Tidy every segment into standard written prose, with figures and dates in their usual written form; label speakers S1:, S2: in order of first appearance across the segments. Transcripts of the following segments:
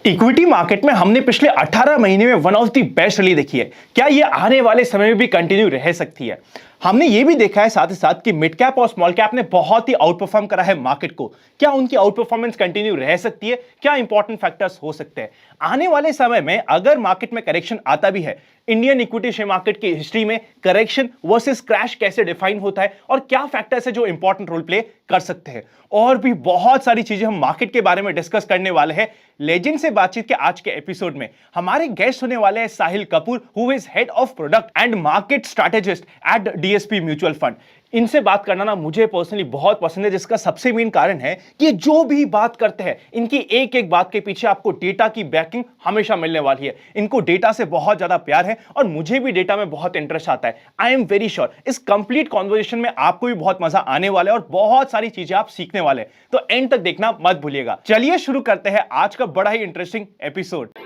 S1: Equity market में हमने पिछले 18 महीने में one of the best rally देखी है। क्या ये आने वाले समय में भी कंटिन्यू रह सकती है? हमने ये भी देखा है साथ ही साथ कि मिड कैप और स्मॉल कैप ने बहुत ही आउट परफॉर्म करा है मार्केट को। क्या उनकी आउट परफॉर्मेंस कंटिन्यू रह सकती है? क्या इंपॉर्टेंट फैक्टर्स हो सकते हैं आने वाले समय में अगर मार्केट में करेक्शन आता भी है? इंडियन इक्विटी शेयर मार्केट की हिस्ट्री में करेक्शन वर्सेस क्रैश कैसे डिफाइन होता है और क्या फैक्टर्स है जो इंपॉर्टेंट रोल प्ले कर सकते हैं? और भी बहुत सारी चीजें हम मार्केट के बारे में डिस्कस करने वाले हैं। लेजेंड से बातचीत के आज के एपिसोड में हमारे गेस्ट होने वाले हैं Sahil Kapoor, who is head of product and market strategist at DSP mutual fund. इनसे बात करना ना मुझे पर्सनली बहुत पसंद है, जिसका सबसे मेन कारण है कि जो भी बात करते हैं इनकी एक एक बात के पीछे आपको डेटा की बैकिंग हमेशा मिलने वाली है। इनको डेटा से बहुत ज्यादा प्यार है और मुझे भी डेटा में बहुत इंटरेस्ट आता है। आई एम वेरी श्योर इस कंप्लीट कॉन्वर्सेशन में आपको भी बहुत मजा आने वाला है और बहुत सारी चीजें आप सीखने वाले हैं, तो एंड तक देखना मत भूलिएगा। चलिए शुरू करते हैं आज का बड़ा ही इंटरेस्टिंग एपिसोड।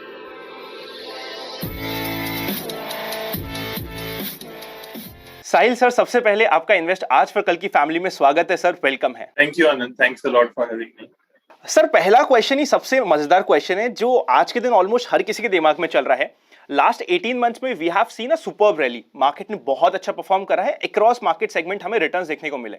S1: साहिल सर, सबसे पहले आपका इन्वेस्ट आज फिर कल की फैमिली में स्वागत है सर, वेलकम है।
S2: Thank you Anand, thanks a lot for having me.
S1: Sir, पहला क्वेश्चन ही सबसे मजेदार क्वेश्चन है जो आज के दिन ऑलमोस्ट हर किसी के दिमाग में चल रहा है। लास्ट 18 मंथ्स में we have seen a superb rally. Market ने बहुत अच्छा परफॉर्म करा है, अक्रॉस मार्केट सेगमेंट हमें रिटर्न्स देखने को मिले।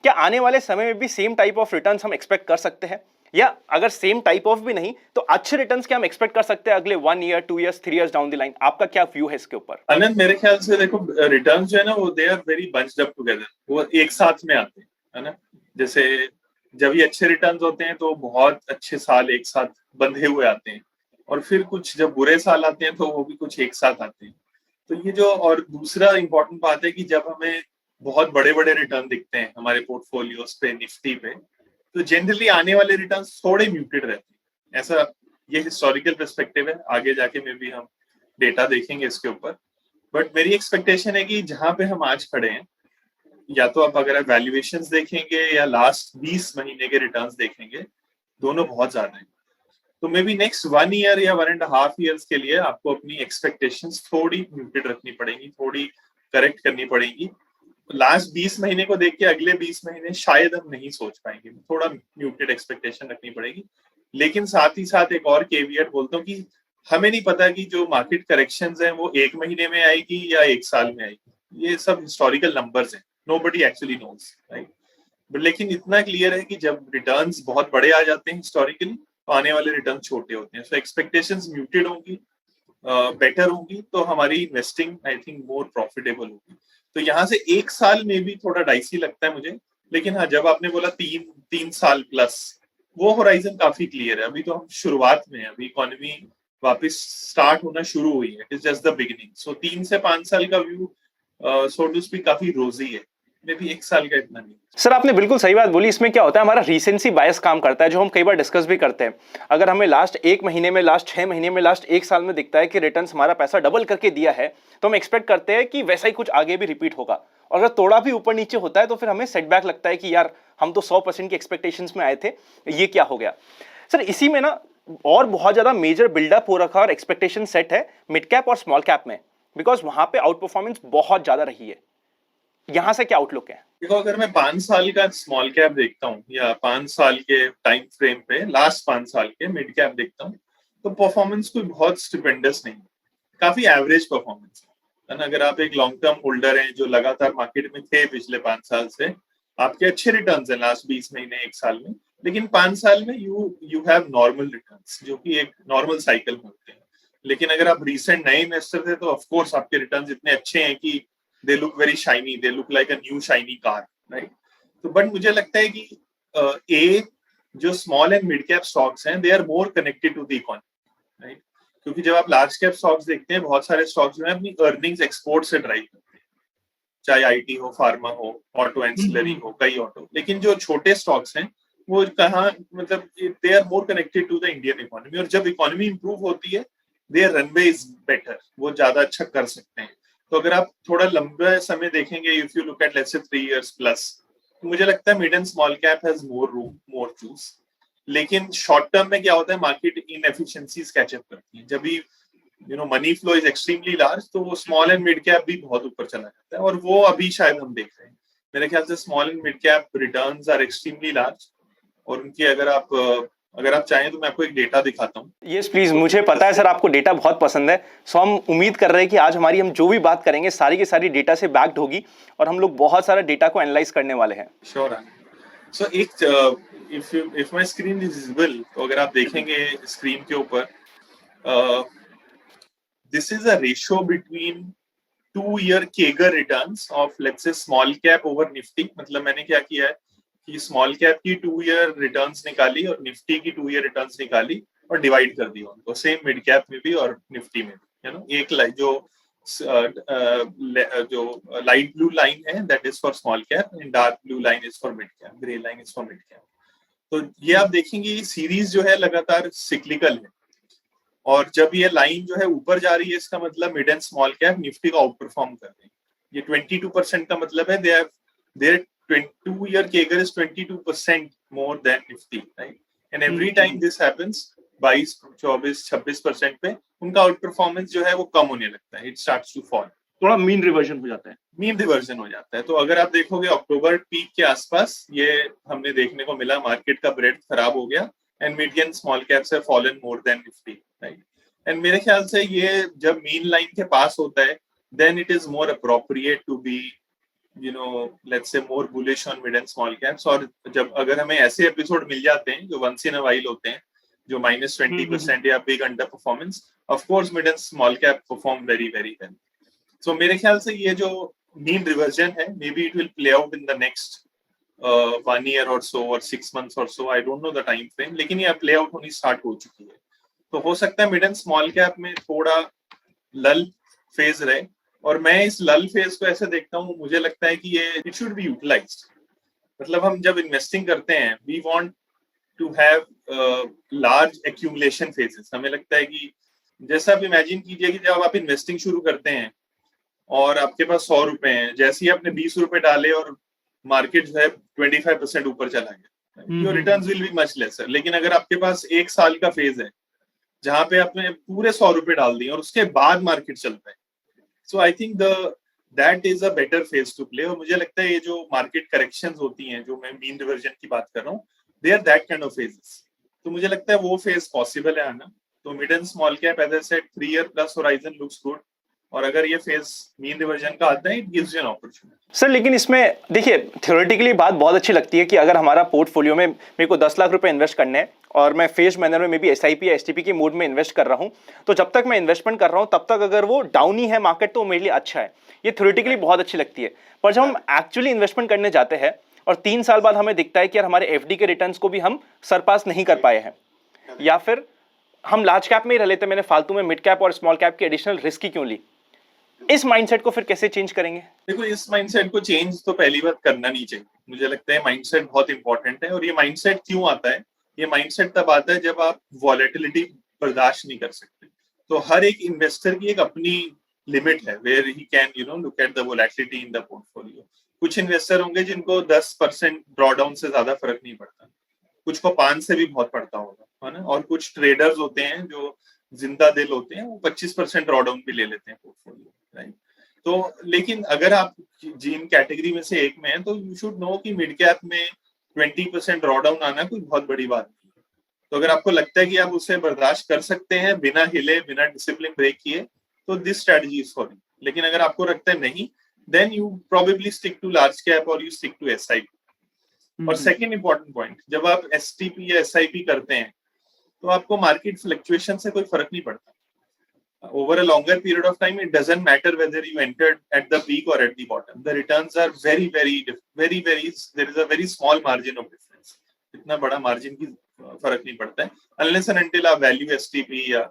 S1: क्या आने वाले समय में भी सेम टाइप ऑफ रिटर्न्स हम एक्सपेक्ट कर सकते हैं, या अगर सेम टाइप ऑफ भी नहीं तो अच्छे रिटर्न्स क्या हम एक्सपेक्ट कर सकते हैं अगले 1 year, 2 years, 3 years down the line? आपका क्या व्यू है इसके ऊपर?
S2: आनंद, मेरे ख्याल से देखो, रिटर्न्स जो है ना वो they are very bunched up together, वो एक साथ में आते हैं, है ना। जैसे जब ये अच्छे रिटर्न्स होते हैं तो बहुत अच्छे साल एक साथ बंधे हुए आते हैं, और फिर कुछ जब बुरे साल आते हैं तो वो भी कुछ एक साथ आते हैं। तो ये जो, और दूसरा इंपॉर्टेंट बात है कि जब हमें बहुत बड़े बड़े रिटर्न दिखते हैं हमारे पोर्टफोलियोज पे, निफ्टी पे, तो जनरली आने वाले रिटर्न्स थोड़े म्यूटेड रहते हैं। ऐसा ये हिस्टोरिकल पर्सपेक्टिव है, आगे जाके में भी हम डेटा देखेंगे इसके ऊपर। बट मेरी एक्सपेक्टेशन है कि जहां पे हम आज खड़े हैं, या तो आप अगर वैल्यूएशंस देखेंगे या लास्ट 20 महीने के रिटर्न्स देखेंगे, दोनों बहुत ज्यादा हैं। तो मे बी नेक्स्ट 1 ईयर या 1.5 ईयर्स के लिए आपको अपनी एक्सपेक्टेशंस थोड़ी म्यूटेड रखनी पड़ेगी, थोड़ी करेक्ट करनी पड़ेगी। लास्ट 20 महीने को देख के अगले 20 महीने शायद हम नहीं सोच पाएंगे, थोड़ा म्यूटेड एक्सपेक्टेशन रखनी पड़ेगी। लेकिन साथ ही साथ एक और केवियट बोलता हूँ कि हमें नहीं पता कि जो मार्केट करेक्शंस हैं वो 1 महीने में आएगी या 1 साल में आएगी। ये सब हिस्टोरिकल नंबर्स हैं, nobody actually knows, right. But लेकिन इतना क्लियर है कि जब रिटर्न्स बहुत बड़े आ जाते हैं हिस्टोरिकली, तो आने वाले रिटर्न छोटे होते हैं। सो एक्सपेक्टेशंस म्यूटेड होंगी, बेटर होंगी, तो हमारी investing I think more profitable होगी। तो यहाँ से 1 साल में भी थोड़ा डाइसी लगता है मुझे। लेकिन हाँ, जब आपने बोला 3 साल प्लस, वो होराइजन काफी क्लियर है। अभी तो हम शुरुआत में है, अभी इकोनॉमी वापस स्टार्ट होना शुरू हुई है, इट्स जस्ट द बिगिनिंग। सो 3 से 5 साल का व्यू सो टू स्पीक काफी रोजी है, मे बी 1 साल का इतना नहीं।
S1: सर, आपने बिल्कुल सही बात बोली। इसमें क्या होता है, हमारा रीसेंसी बायस काम करता है, जो हम कई बार डिस्कस भी करते हैं। अगर हमें लास्ट 1 महीने में, लास्ट 6 महीने में, लास्ट 1 साल में दिखता है कि रिटर्न्स हमारा पैसा डबल करके दिया है, तो हम एक्सपेक्ट करते हैं कि वैसा ही कुछ आगे भी रिपीट होगा। और अगर थोड़ा भी ऊपर नीचे होता है तो फिर हमें सेटबैक लगता है कि यार, हम तो 100% की एक्सपेक्टेशंस में आए थे, ये क्या हो गया। सर, इसी में ना और बहुत ज्यादा मेजर बिल्डअप हो रखा और एक्सपेक्टेशन सेट है मिड कैप और स्मॉल कैप में, बिकॉज वहां पे आउट परफॉर्मेंस बहुत ज्यादा रही है। यहां से क्या आउटलुक है?
S2: देखो, अगर मैं 5 साल का स्मॉल कैप देखता हूँ या 5 साल के टाइम फ्रेम पे लास्ट 5 साल के मिड कैप देखता हूँ, तो परफॉर्मेंस कोई बहुत स्टुपेंडस नहीं, काफी एवरेज परफॉर्मेंस है ना। अगर आप एक लॉन्ग टर्म होल्डर हैं जो लगातार मार्केट में थे पिछले 5 साल से, आपके अच्छे रिटर्न्स हैं लास्ट 20 महीने 1 साल में। लेकिन 5 साल में यू हैव नॉर्मल रिटर्न्स, जो कि एक नॉर्मल साइकिल में होते हैं। लेकिन अगर आप रिसेंट नए इन्वेस्टर थे, तो ऑफकोर्स आपके रिटर्न्स इतने अच्छे हैं कि they look very shiny, they look like a new shiny car, right? तो बट मुझे लगता है कि जो small and mid cap stocks हैं, they are more connected to the economy, right. क्योंकि जब आप लार्ज कैप स्टॉक्स देखते हैं, बहुत सारे स्टॉक्स जो है अपनी अर्निंग्स एक्सपोर्ट से ड्राइव करते हैं, चाहे आईटी हो, फार्मा हो, ऑटो एंसिलरी हो, कई ऑटो। लेकिन जो छोटे स्टॉक्स हैं वो कहाँ, मतलब they are more connected to the Indian economy. और जब इकोनॉमी इंप्रूव होती है, देयर रनवे इज बेटर, वो ज्यादा अच्छा कर सकते हैं। तो अगर आप थोड़ा लंबा समय देखेंगे, if you look at let's say 3 years plus, तो मुझे लगता है mid and small cap has more room, more choose. लेकिन शॉर्ट टर्म में क्या होता है, मार्केट इनएफिशिएंसीज कैचअप करती है। जब भी money flow is extremely large, तो वो स्मॉल एंड मिड कैप भी बहुत ऊपर चला जाता है, और वो अभी शायद हम देख रहे हैं। मेरे ख्याल से small and mid cap returns are extremely large, और उनकी अगर आप अगर आप चाहें तो मैं आपको एक डेटा दिखाता हूँ।
S1: यस प्लीज, मुझे पता है सर आपको डेटा बहुत पसंद है, सो हम उम्मीद कर रहे हैं कि आज हमारी हम जो भी बात करेंगे सारी की सारी डेटा से बैक्ड होगी और हम लोग बहुत सारा डेटा को एनालाइज करने वाले हैं।
S2: श्योर है। सो एक if my screen is visible, तो अगर आप देखेंगे स्क्रीन के ऊपर, this is a ratio between 2 year CAGR returns of let's say small cap over Nifty। मतलब मैंने क्या किया है कि स्मॉल कैप की 2 year रिटर्न्स निकाली और निफ्टी की 2 year रिटर्न्स निकाली और डिवाइड कर दिया उनको, सेम मिड कैप में भी और निफ्टी में भी, है ना। एक जो लाइट ब्लू लाइन है that is for small cap and dark blue line is for mid cap, grey line is for mid cap. तो ये आप देखेंगे सीरीज जो है लगातार सिक्लिकल है, और जब ये लाइन जो है ऊपर जा रही है इसका मतलब mid and small cap Nifty को आउट परफॉर्म कर रहे हैं। ये 22% का मतलब है there 2 year CAGR is 22% more than Nifty, right? And every time this happens, 22, 24, 26% पे उनका आउट परफॉर्मेंस जो है वो कम होने लगता है, इट स्टार्ट्स टू फॉल,
S1: थोड़ा मीन रिवर्जन हो जाता है।
S2: मीन रिवर्जन हो जाता है। तो अगर आप देखोगे अक्टूबर पीक के आसपास ये हमने देखने को मिला, मार्केट का ब्रेड खराब हो गया and mid and small caps have fallen more than Nifty, right. And मेरे ख्याल से ये जब मीन लाइन के पास होता है then it is more appropriate to be let's say more bullish on mid and small caps। और जब अगर हमें ऐसे एपिसोड मिल जाते हैं जो वंस इन अ वाइल होते हैं, जो -20% या big under performance, of course mid and small cap perform very very well. So मेरे ख्याल से ये जो मीन रिवर्जन है, maybe it will play out in the next 1 year or so or 6 months or so, I don't know the time frame, लेकिन ये play out होनी start हो चुकी है। तो हो सकता है मिड एंड स्मॉल कैप में थोड़ा लल फेज रहे, और मैं इस लल फेज को ऐसे देखता हूँ, मुझे लगता है कि ये इट शुड बी यूटिलाइज्ड। मतलब हम जब इन्वेस्टिंग करते हैं we want to have large accumulation phases. हमें लगता है कि जैसा आप इमेजिन कीजिए कि जब आप इन्वेस्टिंग शुरू करते हैं और आपके पास 100 रुपए हैं, जैसे ही आपने 20 रुपए डाले और मार्केट जो है 25% ऊपर चला गया, your returns will be much laser. लेकिन अगर आपके पास 1 साल का फेज है जहां पे आपने पूरे 100 रुपए डाल दिए और उसके बाद मार्केट चलता है, so I think that is a better phase to play. और मुझे लगता है ये जो मार्केट करेक्शंस होती हैं, जो मैं मीन रिवर्जन की बात कर रहा हूँ, they are that kind of phases. तो मुझे लगता है वो फेज पॉसिबल है आना। तो mid and small cap as I said 3 year plus horizon looks good, और अगर ये फेज मीन रिवर्जन का आता है it gives you an opportunity.
S1: Sir लेकिन इसमें देखिए थ्योरेटिकली बात बहुत अच्छी लगती है कि अगर हमारा पोर्टफोलियो में मेरे को 10 लाख रुपए इन्वेस्ट करने हैं और मैं फेज मैनर में मे बी एसआईपी या एसटीपी के मोड में इन्वेस्ट कर रहा हूं, तो जब तक मैं इन्वेस्टमेंट कर रहा हूं तब तक अगर वो डाउन ही है मार्केट तो मेरे लिए अच्छा है। ये थ्योरेटिकली बहुत अच्छी लगती है, पर जब हम एक्चुअली इन्वेस्टमेंट करने जाते हैं और 3 साल बाद हमें दिखता है कि यार हमारे एफडी के रिटर्न्स को भी हम सरपास नहीं कर पाए हैं, या फिर हम लार्ज कैप में ही रह लेते, मैंने फालतू में मिड कैप और स्मॉल कैप की एडिशनल रिस्क ही क्यों ली, इस माइंडसेट को फिर कैसे चेंज करेंगे?
S2: देखो, इस माइंडसेट को चेंज तो पहली बात करना नहीं चाहिए। मुझे लगता है माइंडसेट बहुत इंपॉर्टेंट है। और ये माइंडसेट क्यों आता है? ये माइंडसेट तब आता है जब आप वॉलेटिलिटी बर्दाश्त नहीं कर सकते। तो हर एक इन्वेस्टर की एक अपनी लिमिट है where he can look at the volatility in the portfolio. कुछ इन्वेस्टर होंगे जिनको 10% ड्रॉडाउन से ज्यादा फर्क नहीं पड़ता, कुछ को 5 से भी बहुत पड़ता होगा, है ना। और कुछ ट्रेडर्स होते हैं जो जिंदा दिल होते हैं, वो 25% ड्रॉडाउन भी ले लेते हैं पोर्टफोलियो, राइट। तो लेकिन अगर आप जिन कैटेगरी में से एक में हैं, तो यू शुड नो कि मिड कैप में 20% ड्रॉडाउन आना कोई बहुत बड़ी बात नहीं है। तो अगर आपको लगता है कि आप उसे बर्दाश्त कर सकते हैं बिना हिले, बिना डिसिप्लिन ब्रेक किए, तो this strategy is for you. लेकिन अगर आपको लगता है नहीं, then you probably stick to large cap और यू स्टिक टू एसआईपी। और सेकंड इंपॉर्टेंट पॉइंट, जब आप एसटीपी या एसआईपी करते हैं तो आपको मार्केट फ्लक्चुएशन से कोई फर्क नहीं पड़ता। Over a longer period of time, it doesn't matter whether you entered at the peak or at the bottom. The returns are very, very, there is a very small margin of difference. इतना बड़ा margin की फर्क नहीं पड़ता है, unless and until आप value STP या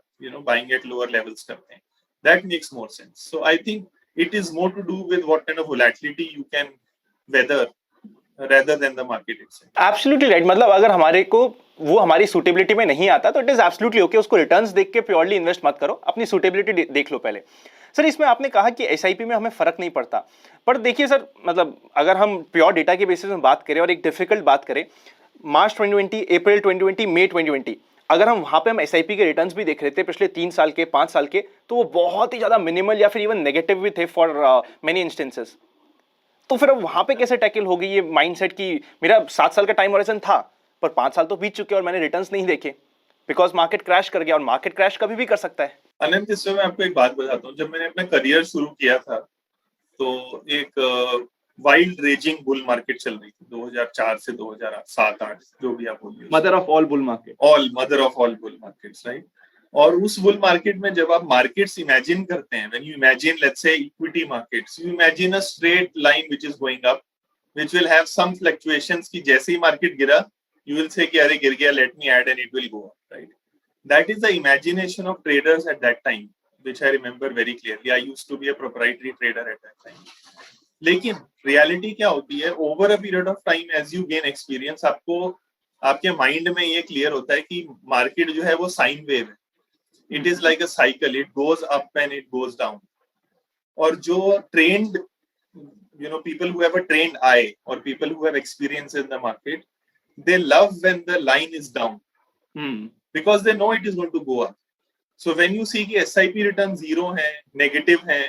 S2: buying at lower levels करते हैं. That makes more sense. So I think it is more to do with what kind of volatility you can weather rather than the market itself.
S1: Absolutely right. मतलब अगर हमारे को वो हमारी suitability में नहीं आता तो इट इज एब्सोल्युटली ओके, उसको रिटर्न्स देख के प्योरली इन्वेस्ट मत करो, अपनी सूटेबिलिटी देख लो पहले। सर इसमें आपने कहा कि एसआईपी में हमें फर्क नहीं पड़ता, पर देखिए सर, मतलब अगर हम प्योर डेटा के बेसिस में बात करें और एक डिफिकल्ट बात करें, मार्च 2020, अप्रैल 2020, मई 2020, अगर हम वहां पे हम एसआईपी के रिटर्न्स भी देख रहे थे पिछले 3 साल के, 5 साल के, तो वो बहुत ही ज्यादा मिनिमल या फिर इवन नेगेटिव भी थे फॉर मेनी इंस्टेंसेस। तो फिर अब वहां पे कैसे टैकल होगी ये माइंडसेट की? मेरा 7 साल का टाइम हॉरिजन था, पर 5 साल तो बीत चुके और मैंने रिटर्न्स नहीं देखे बिकॉज मार्केट क्रैश कर गया, और मार्केट क्रैश कभी भी कर सकता है।
S2: अनंत, इसमें मैं आपको एक बात बताता हूँ। जब मैंने अपना करियर शुरू किया था तो एक वाइल्ड रेजिंग बुल मार्केट चल रही थी 2004 से 2007-8, जो भी आप बोलिए,
S1: mother of all bull market,
S2: mother of all bull markets, right. और उस बुल मार्केट में जब आप मार्केट्स इमेजिन करते हैं, when you imagine let's say equity markets, you imagine a straight line which is going up, which will have some fluctuations की जैसे ही मार्केट गिरा यू विल से कि अरे गिर गया, let me add and it will go up, right. That is the imagination of traders at that time, which I remember very clearly. I used to be a proprietary trader at that time. लेकिन reality क्या होती है, over a period of time as you gain experience, आपको आपके mind में ये clear होता है कि मार्केट जो है वो साइन वेव है. It is like a cycle, it goes up and it goes down. और जो trend people who have a trained eye or people who have experience in the market, they love when the line is down because they know it is going to go up. So when you see कि SIP return zero है, negative है,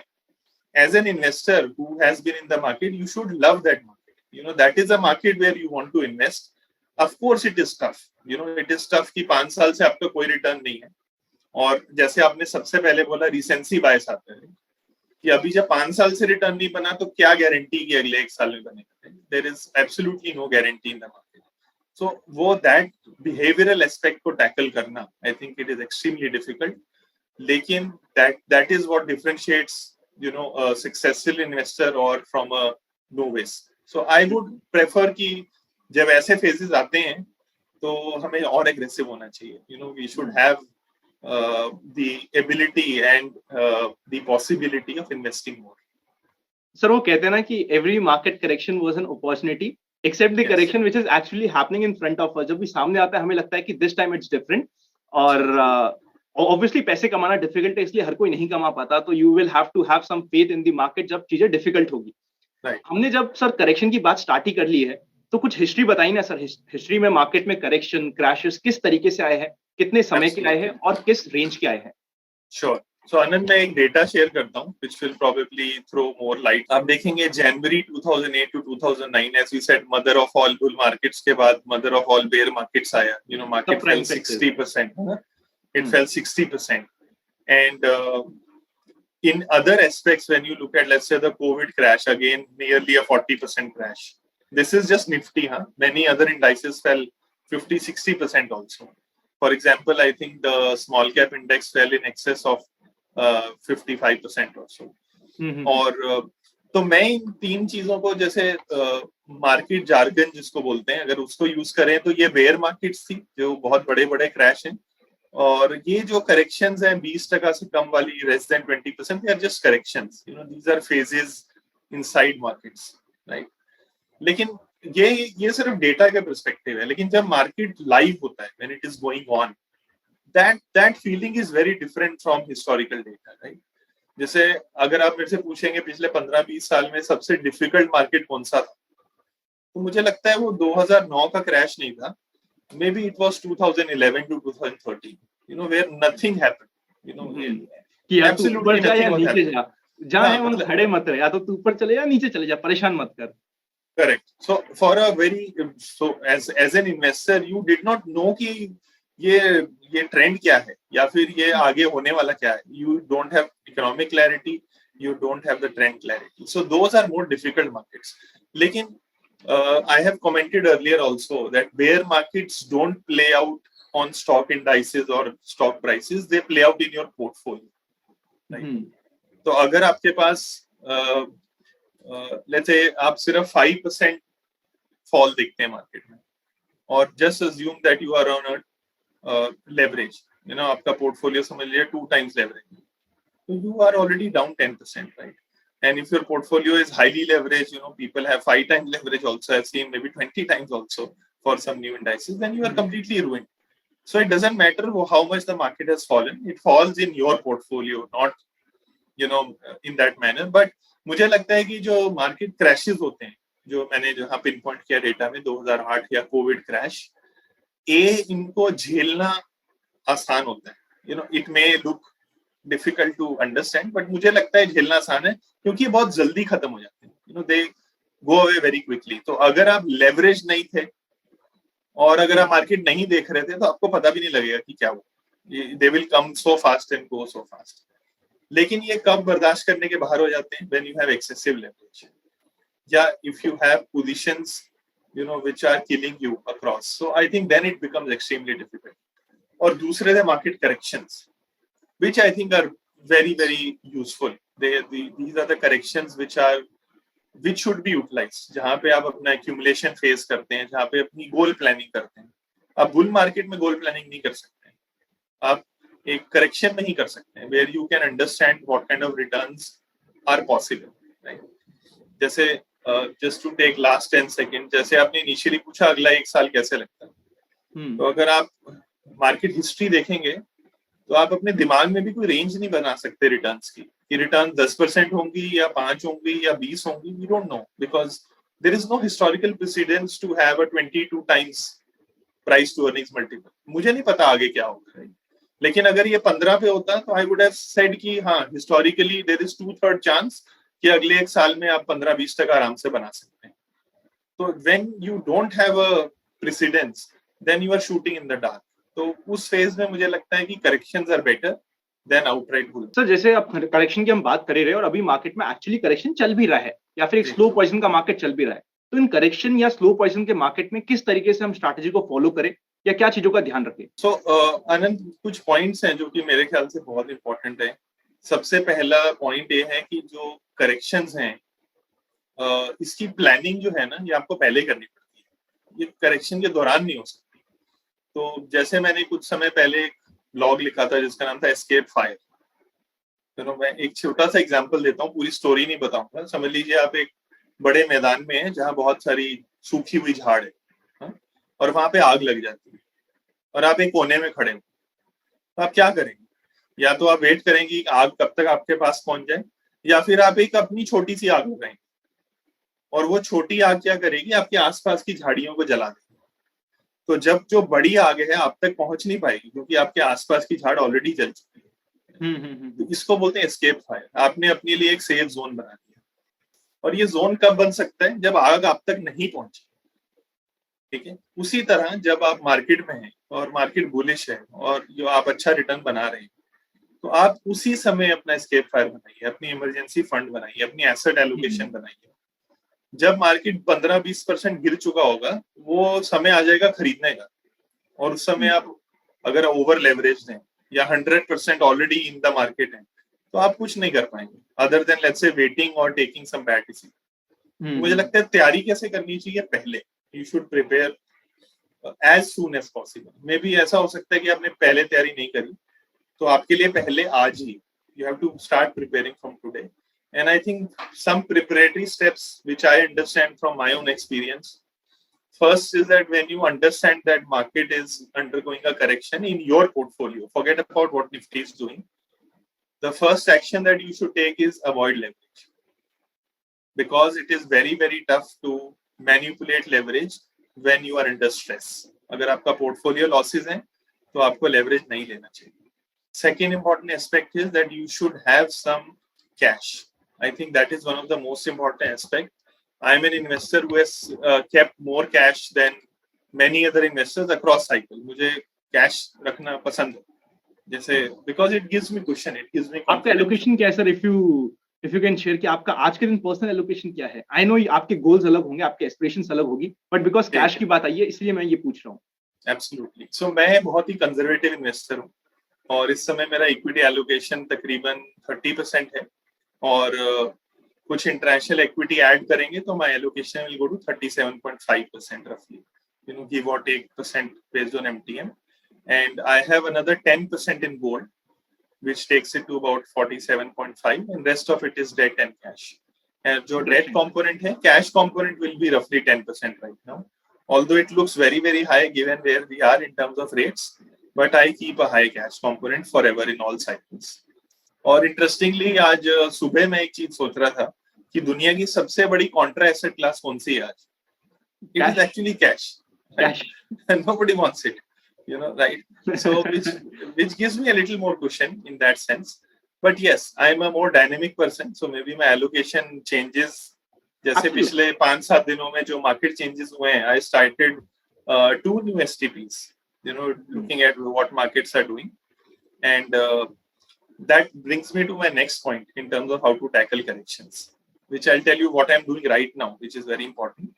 S2: as an investor who has been in the market, you should love that market. That is a market where you want to invest. Of course it is tough. It is tough कि 5 साल से आपका कोई return नहीं है. और जैसे आपने सबसे पहले बोला रिसेंसी बायस आता है कि अभी जब 5 साल से रिटर्न नहीं बना तो क्या गारंटी कि अगले 1 साल में बनेगा. There is absolutely no guarantee in the market. So वो दैट बिहेवियरल एस्पेक्ट को टैकल करना, I think it is extremely difficult. लेकिन that is what differentiates a successful investor or from a novice. So I would prefer कि जब ऐसे phases आते हैं तो हमें और aggressive होना चाहिए. We should have the ability and the possibility of investing more.
S1: Sir वो कहते हैं ना कि every market correction was an opportunity except the correction which is actually happening in front of us. जब भी सामने आता है हमें लगता है कि this time it's different. और ऑब्वियसली पैसे कमाना डिफिकल्ट है, इसलिए हर कोई नहीं कमा पाता. तो you will have to have some faith in the market जब चीजें डिफिकल्ट होगी. हमने जब सर करेक्शन की बात स्टार्ट ही कर ली है तो कुछ हिस्ट्री बताइए ना सर. हिस्ट्री में मार्केट में करेक्शन क्रैशेस किस तरीके से आए हैं, कितने समय के आए हैं और किस रेंज के आए हैं?
S2: श्योर. सो आनंद, मैं एक डेटा शेयर करता हूं which will probably throw more light. आप देखेंगे जनवरी 2008 to 2009, as we said, mother of all bull markets के बाद mother of all bear markets आया. Market fell 60%. It fell 60%. And in other aspects, when you look at, let's say, the COVID crash, again, nearly a 40% crash. This is just Nifty. Many other indices fell 50-60% also. For example, I think the small cap index fell in excess of 55% or so. और तो मैं इन तीन चीजों को, जैसे market jargon जिसको बोलते हैं, अगर उसको यूज करें तो ये बेयर मार्केट्स थी जो बहुत बड़े बड़े क्रैश हैं. और ये जो करेक्शंस हैं 20% से कम वाली, less than 20%, they are just corrections. These are phases inside markets, right? लेकिन ये सिर्फ डेटा का पर्सपेक्टिव है. लेकिन जब मार्केट लाइव होता है, when it is going on, that feeling is very different from historical data, right? जैसे अगर आप मेरे से पूछेंगे पिछले 15-20 साल में सबसे डिफिकल्ट मार्केट कौन सा था, तो मुझे लगता है वो 2009 का क्रैश नहीं था. Maybe it was 2011 to 2013, where nothing happened.
S1: कि या तू ऊपर जा या नीचे जा, जहाँ है वहाँ खड़े मत रहे, या तो तू ऊपर चले जा नीचे चले जा, परेशान मत कर.
S2: Correct. So as an investor, you did not know कि ये ट्रेंड क्या है या फिर ये आगे होने वाला क्या है. You don't have economic clarity, you don't have the trend clarity. So those are more difficult markets. लेकिन I have commented earlier also that bear markets don't play out on stock indices or stock prices, they play out in your portfolio. Right? तो अगर आपके पास let's say आप सिर्फ 5% fall दिखते हैं market में, और just assume that you are on a leverage, आपका पोर्टफोलियो समझ लीजिए 2 times leverage, so you are already down 10%, right? And if your portfolio is highly leveraged, people have 5 times leverage also, I've seen maybe 20 times also for some new indices, then you are completely ruined. So it doesn't matter how much the market has fallen, it falls in your portfolio, not in that manner. But मुझे लगता है कि जो market crashes होते हैं, जो मैंने जहाँ पिन पॉइंट किया डेटा में 2008 या कोविड क्रैश, इनको झेलना आसान होता है. It may look difficult to understand, but मुझे लगता है झेलना आसान है क्योंकि बहुत जल्दी खत्म हो जाते हैं. दे गो अवे वेरी क्विकली. तो अगर आप लेवरेज नहीं थे और अगर आप मार्केट नहीं देख रहे थे तो आपको पता भी नहीं लगेगा कि क्या हुआ। They will come so fast and go so fast. लेकिन ये कब बर्दाश्त करने के बाहर हो जाते हैं? When you have excessive leverage, या if you have positions which are killing you across. So I think then it becomes extremely difficult. और दूसरे थे market corrections, which I think are very very useful. These are the corrections which should be utilized, जहाँ पे आप अपना accumulation face करते हैं, जहाँ पे अपनी गोल प्लानिंग करते हैं। आप बुल मार्केट में गोल प्लानिंग नहीं कर सकते हैं, आप एक करेक्शन में ही कर सकते हैं, where you can understand what kind of returns are possible, right? जैसे just to take last 10 second, जैसे आपने इनिशियली पूछा अगला एक साल कैसे लगता है, तो अगर आप मार्केट हिस्ट्री देखेंगे तो आप अपने दिमाग में भी कोई रेंज नहीं बना सकते रिटर्न्स की, कि रिटर्न 10% होंगी या 5 होंगी या 20 होंगी। We don't know, because there is no historical precedence to have a 22 times price to earnings multiple. मुझे नहीं पता आगे क्या होगा, लेकिन अगर ये 15 पे होता तो आई वुड हैव सेड कि हाँ, हिस्टोरिकली देयर इज 2/3 चांस कि अगले एक साल में आप 15-20% आराम से बना सकते हैं। तो when you don't have a precedence then you are shooting in the dark. तो उस फेज में मुझे लगता है कि corrections are better than outright bull.
S1: Sir, जैसे आप करेक्शन की हम बात कर ही रहे हैं और अभी मार्केट में एक्चुअली करेक्शन चल भी रहा है या फिर एक स्लो पोजीशन का मार्केट चल भी रहा है, तो इन करेक्शन या स्लो पोजीशन के मार्केट में किस तरीके से हम स्ट्रैटेजी को फॉलो करें या क्या चीजों का ध्यान रखें?
S2: सो आनंद, कुछ पॉइंट्स हैं जो कि मेरे ख्याल से बहुत इंपॉर्टेंट है। सबसे पहला पॉइंट ये है कि जो करेक्शंस हैं इसकी प्लानिंग जो है ना, ये आपको पहले करनी पड़ती है, ये करेक्शन के दौरान नहीं हो सकती। तो जैसे मैंने कुछ समय पहले एक ब्लॉग लिखा था जिसका नाम था एस्केप फायर। तो मैं एक छोटा सा एग्जांपल देता हूँ, पूरी स्टोरी नहीं बताऊंगा। समझ लीजिए आप एक बड़े मैदान में हैं जहाँ बहुत सारी सूखी हुई झाड़ है, और वहां पे आग लग जाती है और आप एक कोने में खड़े हो, तो आप क्या करेंगे? या तो आप वेट करेंगे कि आग कब तक आपके पास पहुंच जाए, या फिर आप एक अपनी छोटी सी आग लगाएंगे और वो छोटी आग क्या करेगी, आपके आसपास की झाड़ियों को जला देगी। तो जब जो बड़ी आग है आप तक पहुंच नहीं पाएगी क्योंकि आपके आसपास की झाड़ ऑलरेडी जल चुकी है। तो इसको बोलते हैं एस्केप फायर। आपने अपने लिए एक सेफ जोन बना दिया, और ये जोन कब बन सकता है? जब आग आप तक नहीं पहुंची। ठीक है, उसी तरह जब आप मार्केट में हैं और मार्केट बुलिश है और जो आप अच्छा रिटर्न बना रहे हैं, तो आप उसी समय अपना एस्केप फायर बनाइए, अपनी इमरजेंसी फंड बनाइए, अपनी एसेट एलोकेशन बनाइए। जब मार्केट 15-20% गिर चुका होगा, वो समय आ जाएगा खरीदने का, और उस समय आप अगर ओवर लेवरेज हैं या 100% ऑलरेडी इन द मार्केट है, तो आप कुछ नहीं कर पाएंगे other than let's say waiting और टेकिंग सम बैड डिसीजन। मुझे लगता है तैयारी कैसे करनी चाहिए? पहले you should prepare as soon as possible. Maybe ऐसा हो सकता है कि आपने पहले तैयारी नहीं करी, तो आपके लिए पहले आज ही you have to start preparing from today. And I think some preparatory steps which I understand from my own experience. First is that when you understand that market is undergoing a correction in your portfolio, forget about what Nifty is doing. The first action that you should take is avoid leverage, because it is very very tough to manipulate leverage when you are under stress. अगर आपका portfolio losses हैं, तो आपको leverage नहीं लेना चाहिए. Second important aspect is that you should have some cash. I think that is one of the most important aspect. I am an investor who has kept more cash than many other investors across cycle. मुझे cash रखना पसंद है, जैसे because it gives me cushion, it gives me.
S1: आपका allocation क्या है sir? If you can share कि आपका आज के दिन पर्सनल allocation क्या है? I know आपके goals अलग होंगे, आपके aspirations अलग होगी, but because cash की बात आई है इसलिए मैं ये पूछ रहा हूँ.
S2: Absolutely. So मैं बहुत ही conservative investor हूँ, और इस समय मेरा इक्विटी एलोकेशन तकरीबन 30% है, और कुछ इंटरनेशनल इक्विटी ऐड करेंगे तो my allocation will go to 37.5% रफली, give or take % based on MTM, and I have another 10% in gold which takes it to about 47.5, and rest of it is debt and cash. And जो debt component है, cash component will be roughly 10% right now, although it looks very very high given where we are in terms of rates. But I keep a high cash component forever in all cycles. और interestingly आज सुबह मैं एक चीज सोच रहा था कि दुनिया की सबसे बड़ी कॉन्ट्रा एसेट क्लास कौन सी है आज? It is actually cash.
S1: Cash.
S2: And nobody wants it, right? So which gives me a little more cushion in that sense. But yes, I am a more dynamic person, so maybe my allocation changes. जैसे पिछले 5-7 दिनों में जो market changes हुए हैं, I started two new STPs, looking at what markets are doing. And that brings me to my next point in terms of how to tackle corrections, which I'll tell you what I'm doing right now, which is very important.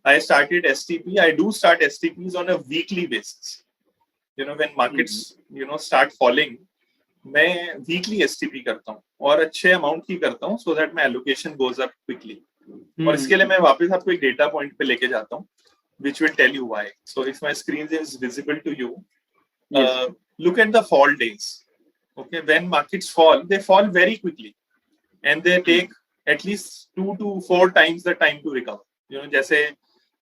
S2: I started STP. I do start STPs on a weekly basis. When markets, start falling, मैं weekly STP करता हूँ और अच्छे amount की करता हूँ so that my allocation goes up quickly. और इसके लिए मैं वापस आपको एक डेटा पॉइंट पे लेके जाता हूँ which will tell you why. So if my screen is visible to you, look at the fall days. Okay, when markets fall, they fall very quickly and they take at least 2 to 4 times the time to recover. जैसे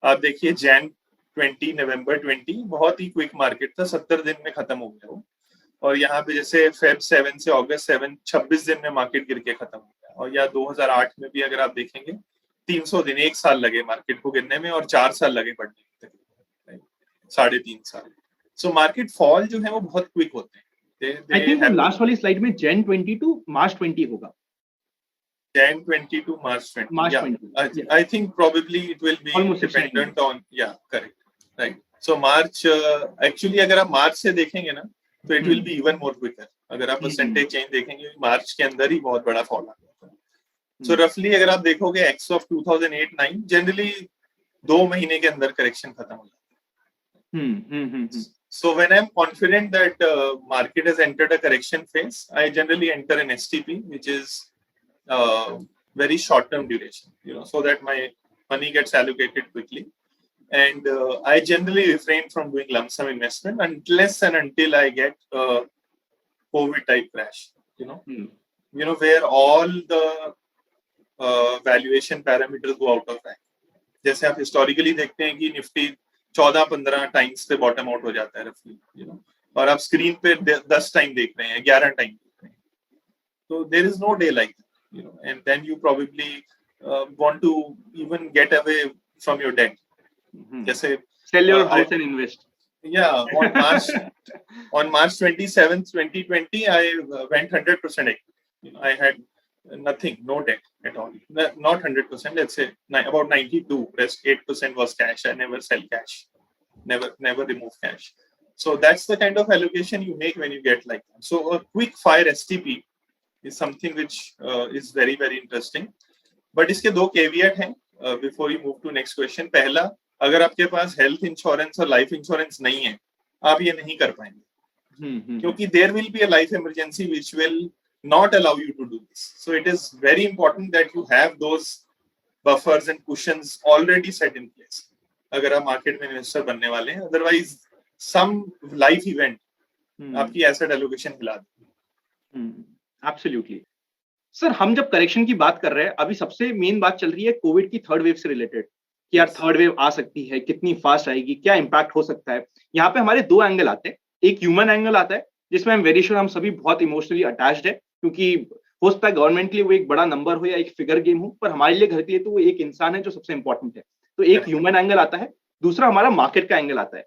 S2: आप देखिए Jan 20, November 20 बहुत ही quick market था, 70 दिन में खत्म हो गया वो. और यहाँ पे जैसे Feb 7 से August 7 26 दिन में मार्केट गिर के खत्म हो गया. और या 2008 में भी अगर आप देखेंगे 300 दिन, 1 साल लगे मार्केट को गिरने में और 4 साल लगे बढ़ने में, 3.5 साल. सो मार्केट फॉल जो है वो बहुत क्विक होते हैं.
S1: आई थिंक लास्ट वाली स्लाइड में Jan 20 to March 20 होगा.
S2: Jan 20 to March 20.
S1: March
S2: yeah.
S1: 20.
S2: I think probably it will be
S1: almost
S2: dependent on, yeah, correct, right. So March, actually अगर आप मार्च से देखेंगे ना तो it will be even more quicker. अगर आप परसेंटेज चेंज देखेंगे मार्च के अंदर ही बहुत बड़ा फॉल आ गया था. सो रफली अगर आप देखोगे एक्स ऑफ 2008-9 जनरली 2 महीने के अंदर करेक्शन खत्म हो जाता है. So when I'm confident that market has entered a correction phase, I generally enter an STP, which is very short-term duration, so that my money gets allocated quickly. And I generally refrain from doing lump sum investment unless and until I get a COVID type crash, where all the valuation parameters go out of whack. जैसे आप historically देखते हैं कि Nifty 14-15 times पे bottom out हो जाता है रफली, और आप स्क्रीन पे 10 टाइम देख रहे हैं, 11 टाइम देख रहे हैं. तो there is no day like that, and then you probably want to even get away from your debt. जैसे
S1: sell your house and invest.
S2: Yeah, on March 27th, 2020, I went 100% equity. I had nothing, no debt at all. Not 100%, let's say about 92. Rest 8% was cash. I never sell cash, never remove cash. So that's the kind of allocation you make when you get like that. So a quick fire STP is something which is very, very interesting. But इसके 2 caveat हैं before you move to next question. पहला, अगर आपके पास health insurance और life insurance नहीं है, आप ये नहीं कर पाएंगे, क्योंकि there will be a life emergency which will not allow you to do this. So it is very important that you have those buffers and cushions already set in place अगर आप मार्केट में investor बनने वाले हैं. Otherwise some life event आपकी asset allocation हिला देगी.
S1: Absolutely. Sir, हम जब करेक्शन की बात कर रहे हैं, अभी सबसे मेन बात चल रही है कोविड की थर्ड वेव से रिलेटेड कि यार थर्ड वेव आ सकती है, कितनी फास्ट आएगी, क्या इंपैक्ट हो सकता है. यहाँ पे हमारे 2 एंगल आते हैं. एक ह्यूमन एंगल आता है जिसमें हम वेरी श्योर हम सभी बहुत इमोशनली अटैच्ड है, क्योंकि हो सकता है गवर्नमेंट के लिए वो एक बड़ा नंबर हो या एक फिगर गेम हो, पर हमारे लिए घर के लिए तो वो एक इंसान है जो सबसे इंपॉर्टेंट है. तो एक ह्यूमन एंगल आता है, दूसरा हमारा मार्केट का एंगल आता है.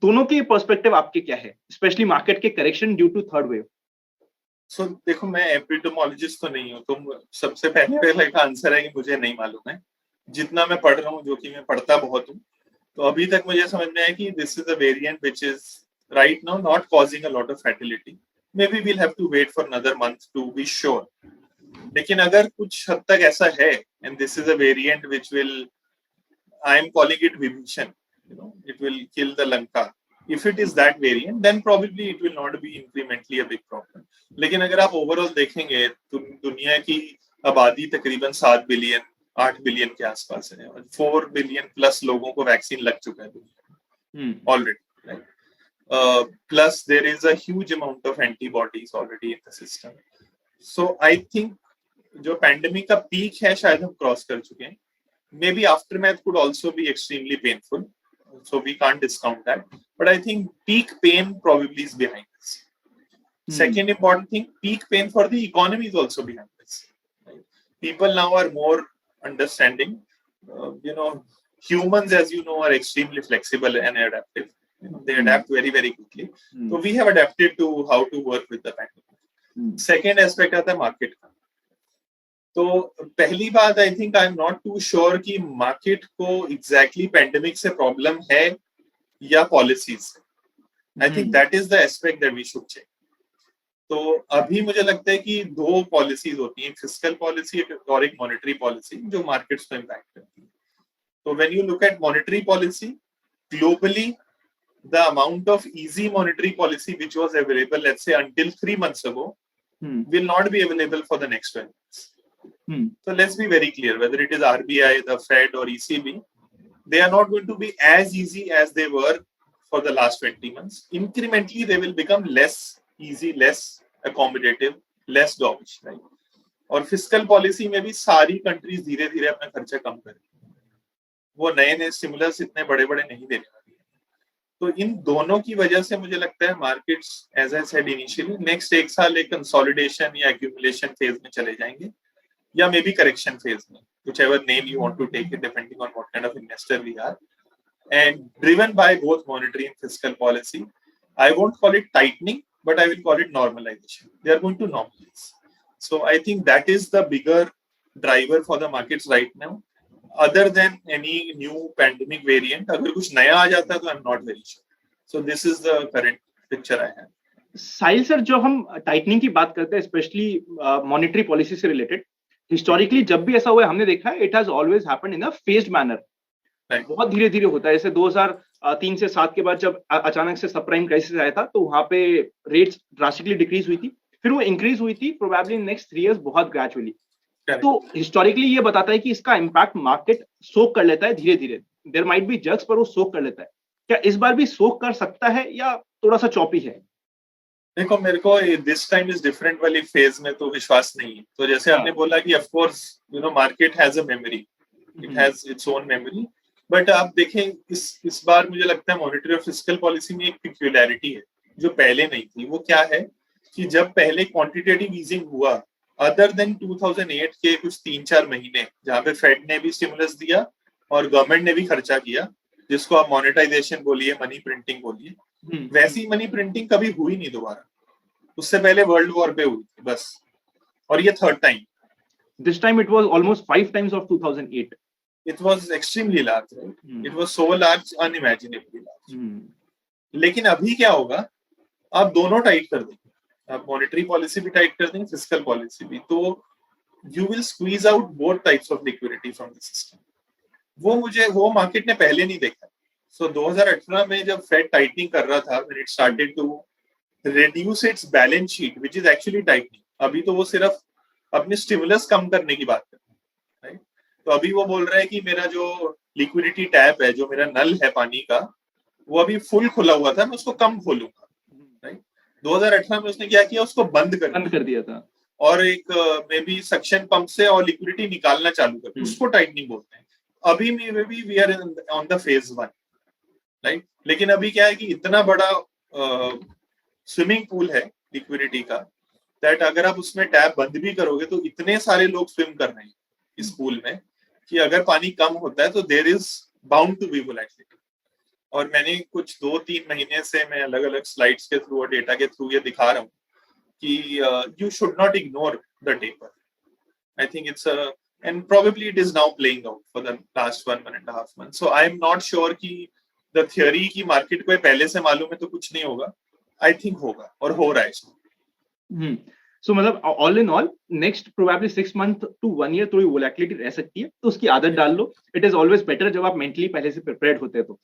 S1: दोनों के पर्सपेक्टिव आपके क्या है, स्पेशली मार्केट के correction due to third wave?
S2: So देखो, मैं एपिडेमोलॉजिस्ट तो नहीं हूँ, तो सबसे पहले का आंसर है कि मुझे नहीं मालूम है. जितना मैं पढ़ रहा हूँ, जो कि मैं पढ़ता बहुत हूँ, तो अभी तक मुझे समझ में आया कि this is a variant which is right now not causing a lot of fatality. Maybe we'll have to wait for another month to be sure. लेकिन अगर कुछ हद तक ऐसा है, and this is a variant which will, I am calling it Vibhishan, it will kill the Lanka. If it is that variant, then probably it will not be incrementally a big problem. लेकिन अगर आप overall देखेंगे तो दुनिया की आबादी तकरीबन 7 billion 8 billion के आसपास है, और 4 बिलियन प्लस लोगों को वैक्सीन लग चुका है already, right. Plus there is a huge amount of antibodies already in the system. So I think जो पैंडेमिक का पीक है शायद हम क्रॉस कर चुके हैं. Maybe aftermath could also be extremely painful, so we can't discount that. But I think peak pain probably is behind us. Second important thing, peak pain for the economy is also behind us. Right? People now are more understanding. Humans, as you know, are extremely flexible and adaptive. They adapt very, very quickly. So we have adapted to how to work with the pandemic. Second aspect आता है market का. तो पहली बात, I think I am not too sure कि market को exactly pandemic से problem है या policies. I think that is the aspect that we should check. तो अभी मुझे लगता है कि दो पॉलिसीज होती हैं, फिस्कल पॉलिसी और एक मॉनेटरी पॉलिसी, जो मार्केट्स को इम्पैक्ट करती है। तो when you look at monetary policy globally, the amount of easy monetary policy which was available, let's say, until 3 months ago, will not be available for the next 12 months. So let's be very clear, whether it is RBI, the Fed or ECB, they are not going to be as easy as they were for the last 20 months. Incrementally, they will become less easy, less accommodative, less dovish, right? और fiscal policy में भी सारी countries धीरे धीरे अपना खर्चा कम करें, वो नए नए स्टिमुलस इतने बड़े बड़े नहीं देने वाली है। तो इन दोनों की वजह से मुझे लगता है markets, as I said initially, next एक साल एक कंसोलिडेशन या एक्यूमुलेशन फेज में चले जाएंगे, या मे बी करेक्शन फेज में, whichever name you want to take it, depending on what kind of investor we are, and driven by both monetary and fiscal policy. I won't call it tightening, but I will call it normalization. They are going to normalize. So I think that is the bigger driver for the markets right now. Other than any new pandemic variant, अगर कुछ नया आ जाता है तो I'm not very sure. So this is the current picture I have.
S1: Sahil sir, जो हम tightening की बात करते हैं, स्पेशली मॉनेटरी पॉलिसी से रिलेटेड, हिस्टोरिकली जब भी ऐसा हुआ है हमने देखा है, it has always happened in a phased manner. बहुत धीरे धीरे होता है। जैसे 2003 से 7 के बाद जब अचानक से सबप्राइम क्राइसिस आया था, तो वहां पे रेट्स ड्रास्टिकली डिक्रीज हुई थी, फिर वो इंक्रीज हुई थी, प्रोबेबली नेक्स्ट 3 इयर्स बहुत ग्रेजुअली। तो हिस्टोरिकली ये बताता है कि इसका इम्पैक्ट मार्केट सोक कर लेता है धीरे धीरे। देयर माइट बी जग्स पर वो सोक कर लेता है। क्या इस बार भी सोक कर सकता है या थोड़ा सा चॉपी है?
S2: देखो, मेरे को दिस टाइम इज डिफरेंट वाली फेज में तो विश्वास नहीं है। तो जैसे आपने बोला कि of course market has a memory, it has its own memory, but आप देखें इस बार मुझे लगता है मॉनेटरी और फिस्कल पॉलिसी में एक पिक्यूलैरिटी है जो पहले नहीं थी। वो क्या है कि जब पहले क्वांटिटेटिव ईजिंग हुआ, अदर देन 2008 के कुछ 3-4 महीने जहां पे फेड ने भी स्टिमुलस दिया और गवर्नमेंट ने भी खर्चा किया, जिसको आप मोनेटाइजेशन बोलिए, मनी प्रिंटिंग बोलिए, वैसी मनी प्रिंटिंग कभी हुई नहीं दोबारा। उससे पहले वर्ल्ड वॉर पे हुई थी बस, और ये third time.
S1: This time it was almost 5 times of 2008.
S2: It was extremely large, right? It was so large, unimaginably large. लेकिन अभी क्या होगा, आप दोनों टाइट कर देंगे, आप मॉनेटरी पॉलिसी भी टाइट कर देंगे, फिस्कल पॉलिसी भी, तो you will squeeze out both types of liquidity from the system. वो मार्केट ने पहले नहीं देखा। So 2018 में जब फेड टाइटनिंग कर रहा था, when it started to reduce its balance sheet, which is actually tightening, अभी तो वो सिर्फ अपने स्टिमुलस कम करने की बात कर रहा है, right? तो अभी वो बोल रहा है कि मेरा जो लिक्विडिटी टैप है, जो मेरा नल है पानी का, वो अभी फुल खुला हुआ था, मैं उसको कम खोलूंगा, राइट? 2018 में उसने क्या किया, उसको बंद कर दिया था, और एक मे बी सक्शन पंप से और लिक्विडिटी निकालना चालू कर, उसको टाइटनिंग बोलते हैं। अभी maybe we are on the phase 1, right? लेकिन अभी क्या है कि इतना बड़ा स्विमिंग पूल है लिक्विडिटी का, दैट अगर आप उसमें टैप बंद भी करोगे तो इतने सारे लोग स्विम कर रहे हैं इस पूल में कि अगर पानी कम होता है तो there is bound to be volatility. और मैंने कुछ 2-3 महीने से मैं अलग अलग स्लाइड्स के थ्रू और डेटा के थ्रू ये दिखा रहा हूँ कि you should not ignore the taper. I think it's and probably it is now playing out for the last 1.5 month. So I am not sure कि द थ्योरी की मार्केट को पहले से मालूम है तो कुछ नहीं होगा, आई थिंक होगा और हो रहा है।
S1: So, मतलब all in all next probably 6 month to 1 year थोड़ी वोलेटिलिटी रह सकती है, तो उसकी आदत डाल लो। इट इज ऑलवेज बेटर जब आप मेंटली पहले से प्रिपेयर्ड होते हैं तो।